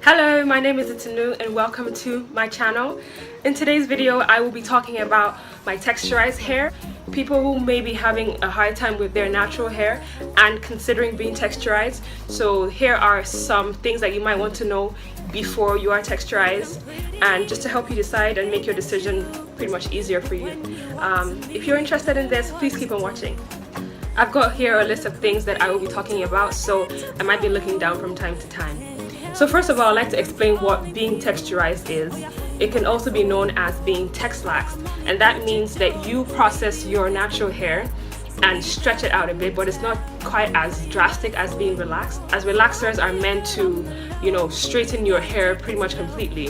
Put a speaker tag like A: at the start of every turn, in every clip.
A: Hello, my name is Itanu and welcome to my channel. In today's video, I will be talking about my texturized hair. People who may be having a hard time with their natural hair and considering being texturized. So here are some things that you might want to know before you are texturized, and just to help you decide and make your decision pretty much easier for you. If you're interested in this, please keep on watching. I've got here a list of things that I will be talking about, so I might be looking down from time to time. So first of all, I'd like to explain what being texturized is. It can also be known as being texlaxed, and that means that you process your natural hair and stretch it out a bit, but it's not quite as drastic as being relaxed, as relaxers are meant to, straighten your hair pretty much completely.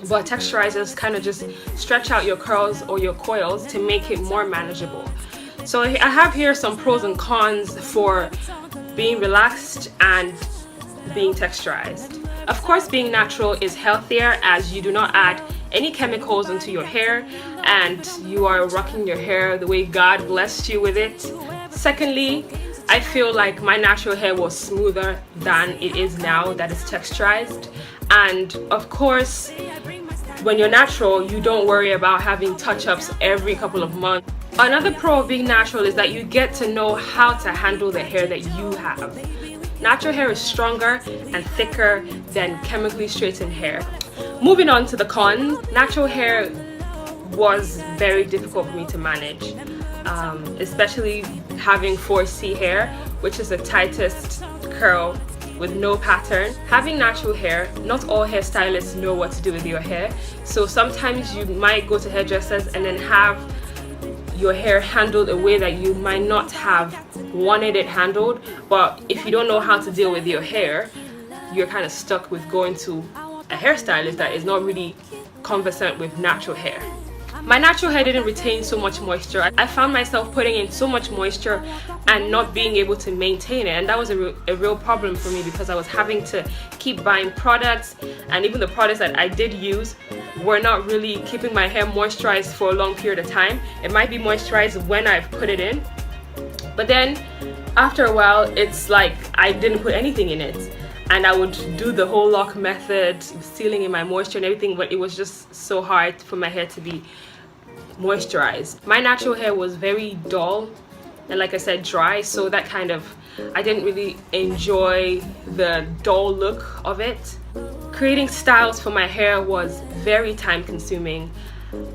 A: But texturizers kind of just stretch out your curls or your coils to make it more manageable. So I have here some pros and cons for being relaxed and being texturized. Of course, being natural is healthier as you do not add any chemicals into your hair and you are rocking your hair the way God blessed you with it. Secondly, I feel like my natural hair was smoother than it is now that is texturized. And of course, when you're natural, you don't worry about having touch-ups every couple of months. Another pro of being natural is that you get to know how to handle the hair that you have. Natural hair is stronger and thicker than chemically straightened hair. Moving on to the cons, natural hair was very difficult for me to manage, especially having 4C hair, which is the tightest curl with no pattern. Having natural hair, not all hairstylists know what to do with your hair, so sometimes you might go to hairdressers and then have your hair handled a way that you might not have wanted it handled. But if you don't know how to deal with your hair, you're kind of stuck with going to a hairstylist that is not really conversant with natural hair. My natural hair didn't retain so much moisture. I found myself putting in so much moisture and not being able to maintain it, and that was a real problem for me because I was having to keep buying products, and even the products that I did use were not really keeping my hair moisturized for a long period of time. It might be moisturized when I've put it in, but then after a while it's like I didn't put anything in it, and I would do the whole lock method, sealing in my moisture and everything, but it was just so hard for my hair to be moisturized. My natural hair was very dull and, like I said, dry, so that kind of, I didn't really enjoy the dull look of it. Creating styles for my hair was very time consuming,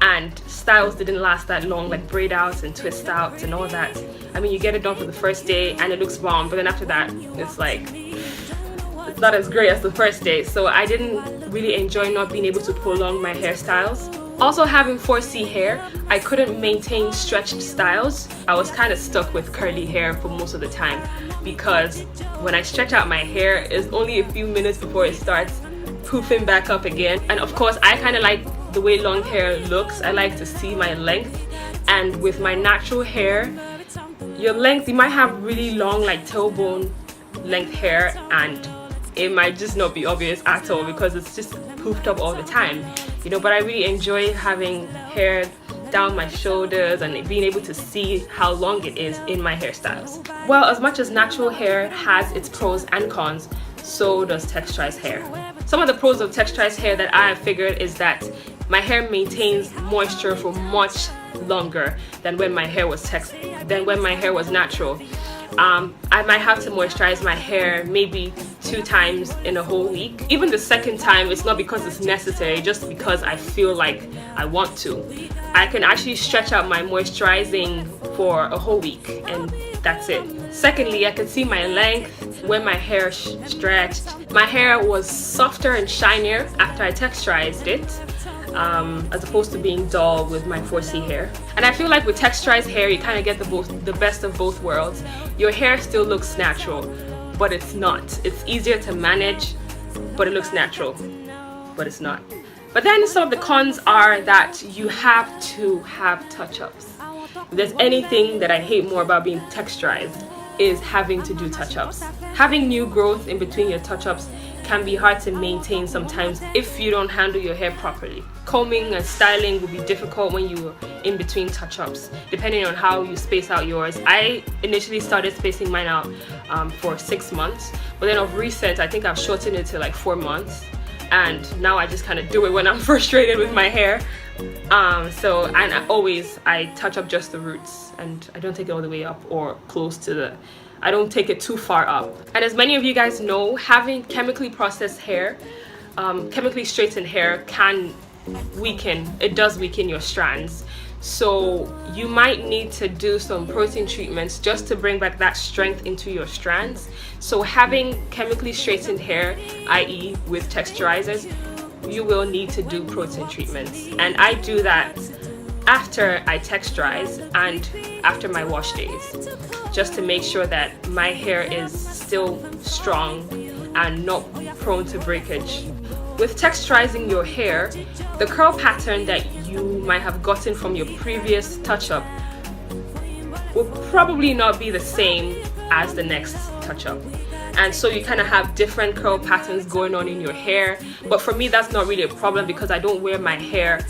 A: and styles didn't last that long, like braid outs and twist outs and all that. I mean, you get it done for the first day and it looks bomb, but then after that it's like, it's not as great as the first day. So I didn't really enjoy not being able to prolong my hairstyles. Also, having 4C hair, I couldn't maintain stretched styles. I was kind of stuck with curly hair for most of the time because when I stretch out my hair, it's only a few minutes before it starts poofing back up again. And of course, I kind of like the way long hair looks. I like to see my length, and with my natural hair, your length, you might have really long, like tailbone length hair, and it might just not be obvious at all because it's just poofed up all the time, but I really enjoy having hair down my shoulders and being able to see how long it is in my hairstyles. Well, as much as natural hair has its pros and cons, so does texturized hair. Some of the pros of texturized hair that I have figured is that my hair maintains moisture for much longer than when my hair was natural. I might have to moisturize my hair maybe 2 times in a whole week. Even the second time, it's not because it's necessary, just because I feel like I want to. I can actually stretch out my moisturizing for a whole week and that's it. Secondly, I can see my length when my hair stretched. My hair was softer and shinier after I texturized it, as opposed to being dull with my 4C hair. And I feel like with texturized hair, you kind of get the best of both worlds. Your hair still looks natural, but it's not. It's easier to manage, but it looks natural, but it's not. But then some of the cons are that you have to have touch-ups. If there's anything that I hate more about being texturized, is having to do touch-ups. Having new growth in between your touch-ups can be hard to maintain sometimes if you don't handle your hair properly. Combing and styling will be difficult when you're in between touch-ups, depending on how you space out yours. I initially started spacing mine out for 6 months, but then of recent I think I've shortened it to like 4 months, and now I just kind of do it when I'm frustrated with my hair. I touch up just the roots, and I don't take it all the way up or close to the, I don't take it too far up. And as many of you guys know, having chemically processed hair, chemically straightened hair does weaken your strands. So you might need to do some protein treatments just to bring back that strength into your strands. So having chemically straightened hair, i.e. with texturizers, you will need to do protein treatments. And I do that after I texturize and after my wash days, just to make sure that my hair is still strong and not prone to breakage. With texturizing your hair, the curl pattern that you might have gotten from your previous touch-up will probably not be the same as the next touch-up. And so you kind of have different curl patterns going on in your hair. But for me, that's not really a problem because I don't wear my hair,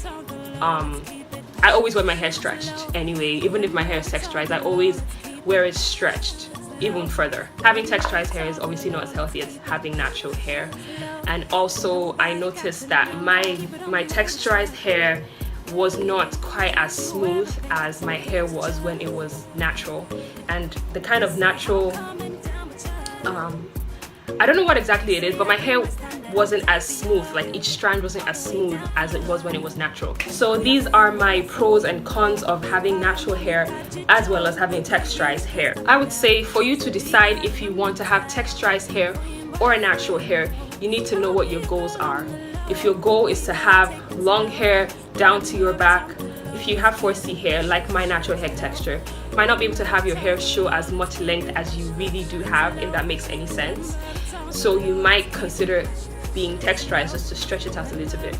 A: I always wear my hair stretched anyway. Even if my hair is texturized, I always wear it stretched even further. Having texturized hair is obviously not as healthy as having natural hair. And also I noticed that my texturized hair was not quite as smooth as my hair was when it was natural. And the kind of natural, I don't know what exactly it is, but my hair wasn't as smooth, like each strand wasn't as smooth as it was when it was natural. So these are my pros and cons of having natural hair as well as having texturized hair. I would say for you to decide if you want to have texturized hair or a natural hair, you need to know what your goals are. If your goal is to have long hair down to your back, if you have 4C hair like my natural hair texture, you might not be able to have your hair show as much length as you really do have, if that makes any sense. So you might consider being texturized just to stretch it out a little bit.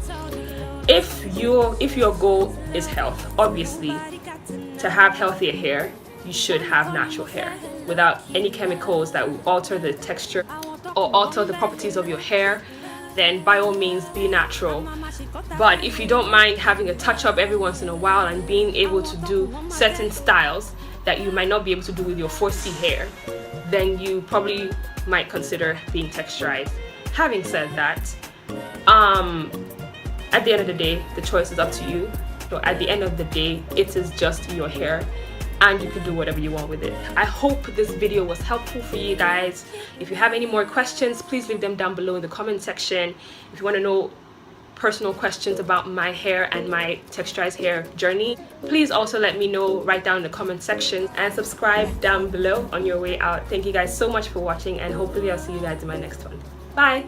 A: If your goal is health, obviously to have healthier hair, you should have natural hair without any chemicals that will alter the texture or alter the properties of your hair. Then by all means be natural. But if you don't mind having a touch-up every once in a while and being able to do certain styles that you might not be able to do with your 4C hair, then you probably might consider being texturized. Having said that, at the end of the day, the choice is up to you. So at the end of the day, it is just your hair, and you can do whatever you want with it. I hope this video was helpful for you guys. If you have any more questions, please leave them down below in the comment section. If you want to know personal questions about my hair and my texturized hair journey, please also let me know right down in the comment section, and subscribe down below on your way out. Thank you guys so much for watching, and hopefully I'll see you guys in my next one. Bye!